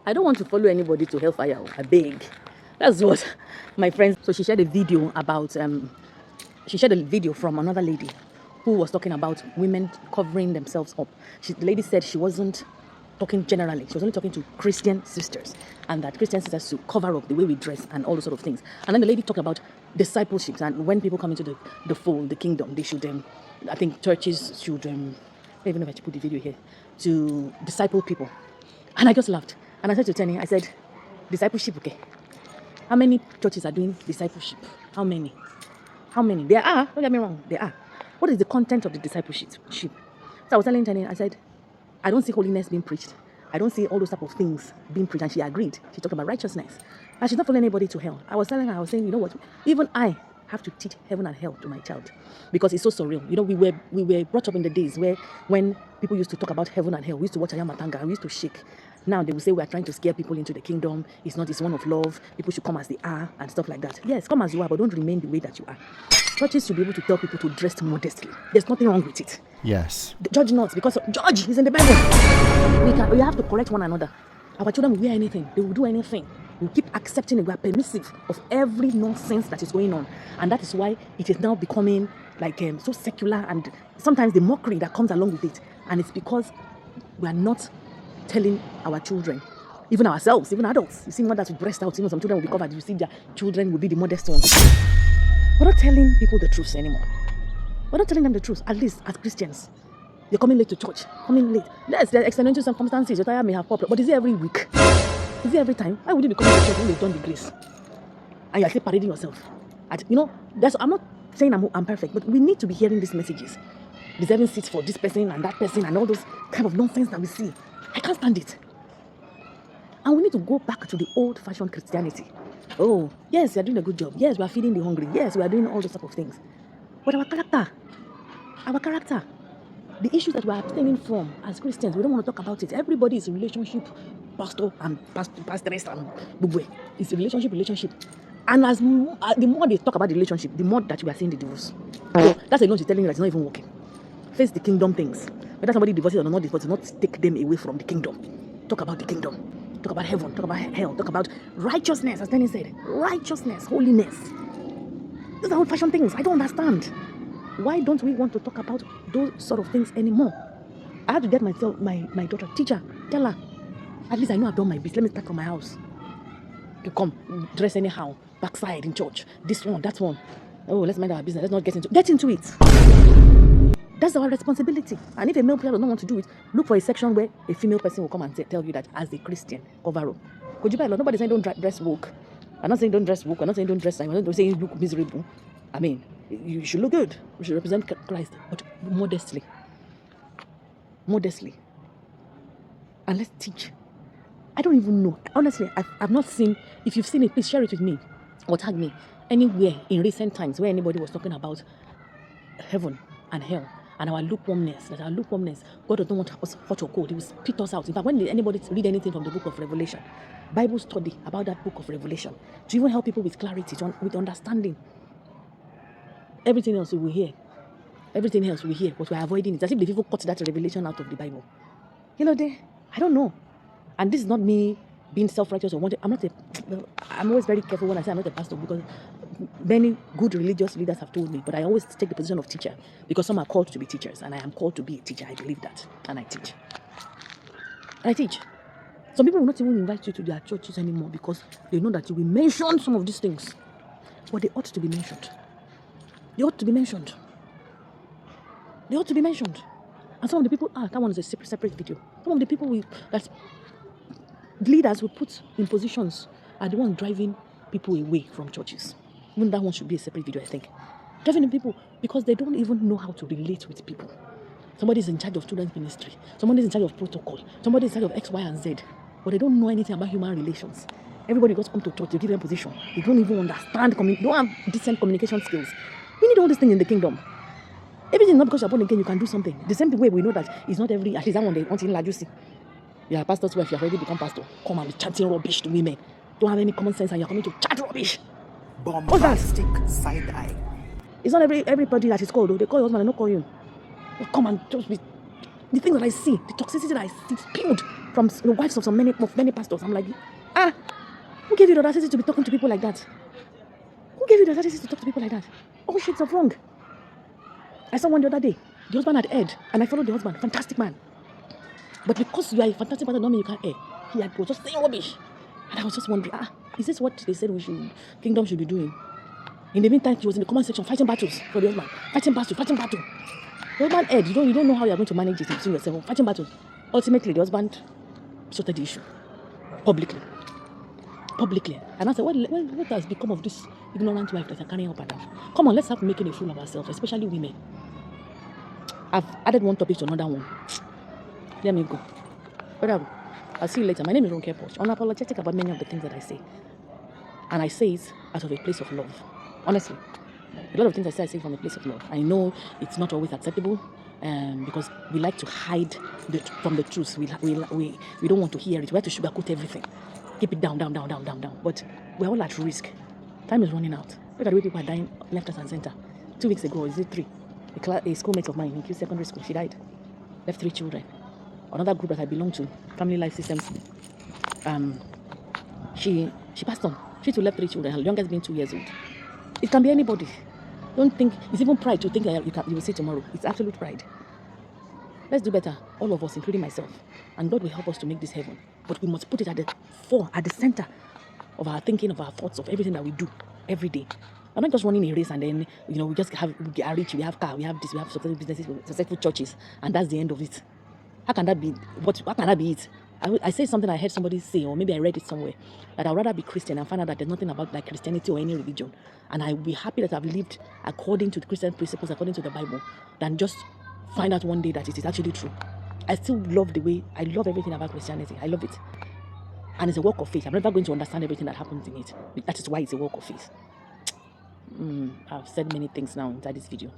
I don't want to follow anybody to hellfire. I beg. That's what my friend. So she shared a video about she shared a video from another lady who was talking about women covering themselves up. The lady said she wasn't talking generally. She was only talking to Christian sisters, and that Christian sisters should cover up the way we dress and all those sort of things. And then the lady talked about discipleship, and when people come into the fold, the kingdom, they should, I think churches should, I don't even know if I should put the video here, to disciple people. And I just laughed. And I said to Tenny, I said, discipleship, okay. How many churches are doing discipleship? How many? How many? There are, don't get me wrong, there are. What is the content of the discipleship? So I was telling Tenny, I said, I don't see holiness being preached. I don't see all those type of things being preached. And she agreed. She talked about righteousness. And she's not following anybody to hell. I was telling her, I was saying, you know what? Even I have to teach heaven and hell to my child. Because it's so surreal. You know, we were brought up in the days where when people used to talk about heaven and hell, we used to watch Ayamatanga and we used to shake. Now they will say we are trying to scare people into the kingdom. It's not, it's one of love. People should come as they are and stuff like that. Yes, come as you are, but don't remain the way that you are. Churches should be able to tell people to dress modestly. There's nothing wrong with it. Yes. Judge not, because judge is in the Bible. We have to correct one another. Our children will wear anything. They will do anything. We'll keep accepting it. We are permissive of every nonsense that is going on. And that is why it is now becoming like so secular, and sometimes the mockery that comes along with it. And it's because we are not telling our children, even ourselves, even adults. You see mothers with breast out, even some children will be covered. You see their children will be the modest ones. We're not telling people the truth anymore. We're not telling them the truth, at least as Christians. You're coming late to church, coming late. Yes, there are extenuating circumstances. Your tire may have popped, but is it every week? Is it every time? Why would you be coming to church when they've done the grace? And you're still parading yourself. I'm not saying I'm perfect, but we need to be hearing these messages. Deserving seats for this person and that person and all those kind of nonsense that we see. I can't stand it. And we need to go back to the old-fashioned Christianity. Oh, yes, we are doing a good job. Yes, we are feeding the hungry. Yes, we are doing all those type of things. But our character, the issues that we are abstaining from as Christians, we don't want to talk about it. Everybody is a relationship, pastor and pastoress and bubwe. It's a relationship. And the more they talk about the relationship, the more that we are seeing the divorce. So that's alone she's telling you that it's not even working. Face the kingdom things. Whether somebody divorces or not divorces, not take them away from the kingdom. Talk about the kingdom. Talk about heaven, talk about hell, talk about righteousness, as Danny said. Righteousness, holiness. These are old-fashioned things. I don't understand. Why don't we want to talk about those sort of things anymore? I had to get my daughter, teacher, tell her, at least I know I've done my best. Let me start from my house. You come, dress anyhow, backside in church, this one, that one. Oh, let's mind our business. Let's not get into it. That's our responsibility. And if a male player does not want to do it, look for a section where a female person will come and tell you that as a Christian, cover up. Could you buy a lot? Nobody's saying don't dress woke. I'm not saying don't dress woke. I'm not saying don't dress. I'm not saying you look miserable. I mean, you should look good. You should represent Christ, but modestly. Modestly. And let's teach. I don't even know. Honestly, I've not seen. If you've seen it, please share it with me or tag me anywhere in recent times where anybody was talking about heaven and hell. And our lukewarmness, God does not want us hot or cold. He will spit us out. In fact, when anybody read anything from the book of Revelation, Bible study about that book of Revelation, to even help people with clarity, with understanding. Everything else we will hear. But we're avoiding it. As if the people cut that revelation out of the Bible. I don't know. And this is not me being self-righteous or wanting. I'm always very careful when I say I'm not a pastor, because many good religious leaders have told me, but I always take the position of teacher because some are called to be teachers, and I am called to be a teacher. I believe that, and I teach. Some people will not even invite you to their churches anymore because they know that you will mention some of these things, but they ought to be mentioned. And some of the people, that one is a separate video. Some of the people that leaders will put in positions are the ones driving people away from churches. Even that one should be a separate video, I think. Driving the people because they don't even know how to relate with people. Somebody is in charge of student ministry. Somebody is in charge of protocol. Somebody is in charge of X, Y, and Z. But they don't know anything about human relations. Everybody goes come to church, they give them position. They don't even understand, they don't have decent communication skills. We need all these things in the kingdom. Everything is not because you're born again, you can do something. The same way we know that it's not every, at least that one day, until you see. You're a pastor's wife, you've already become pastor. Come and be chatting rubbish to women. Don't have any common sense and you're coming to chat rubbish. Bombastic side eye. It's not everybody that is called, though. They call your husband and not call you. Come and just be. The things that I see, the toxicity that I see spewed from the wives of many pastors. I'm like, who gave you the audacity to be talking to people like that? Who gave you the audacity to talk to people like that? All shades of wrong. I saw one the other day. The husband had aired, and I followed the husband. Fantastic man. But because you are a fantastic man, don't mean you can't air. He was just saying rubbish. And I was just wondering, is this what they said kingdom should be doing? In the meantime, he was in the comment section fighting battles for the husband. Fighting battle. The husband aired. You don't know how you are going to manage it between yourself. Fighting battles. Ultimately, the husband sorted the issue. Publicly. And I said, what has become of this ignorant wife that are carrying up and down? Come on, let's start making a fool of ourselves, especially women. I've added one topic to another one. Let me go. But I'll see you later. My name is Ronke Poch. I'm unapologetic about many of the things that I say. And I say it out of a place of love. Honestly. A lot of things I say from a place of love. I know it's not always acceptable because we like to hide from the truth. We don't want to hear it. We have to sugarcoat everything. Keep it down. But we're all at risk. Time is running out. Look at the way people are dying left, right, and center. 2 weeks ago, is it 3? A schoolmate of mine in Q Secondary School, she died. Left 3 children. Another group that I belong to, Family Life Systems, she passed on. She too left 3 children, her youngest being 2 years old. It can be anybody. Don't think, it's even pride to think that you will see tomorrow. It's absolute pride. Let's do better, all of us, including myself. And God will help us to make this heaven. But we must put it at the center of our thinking, of our thoughts, of everything that we do every day. We're not just running a race and then, we just we are rich, we have car, we have this, we have successful businesses, successful churches, and that's the end of it. How can that be? How can that be it? I say something I heard somebody say, or maybe I read it somewhere, that I'd rather be Christian and find out that there's nothing about like Christianity or any religion, and I'll be happy that I've lived according to the Christian principles, according to the Bible, than just find out one day that it is actually true. I still love I love everything about Christianity. I love it. And it's a walk of faith. I'm never going to understand everything that happens in it. That is why it's a walk of faith. I've said many things now inside this video.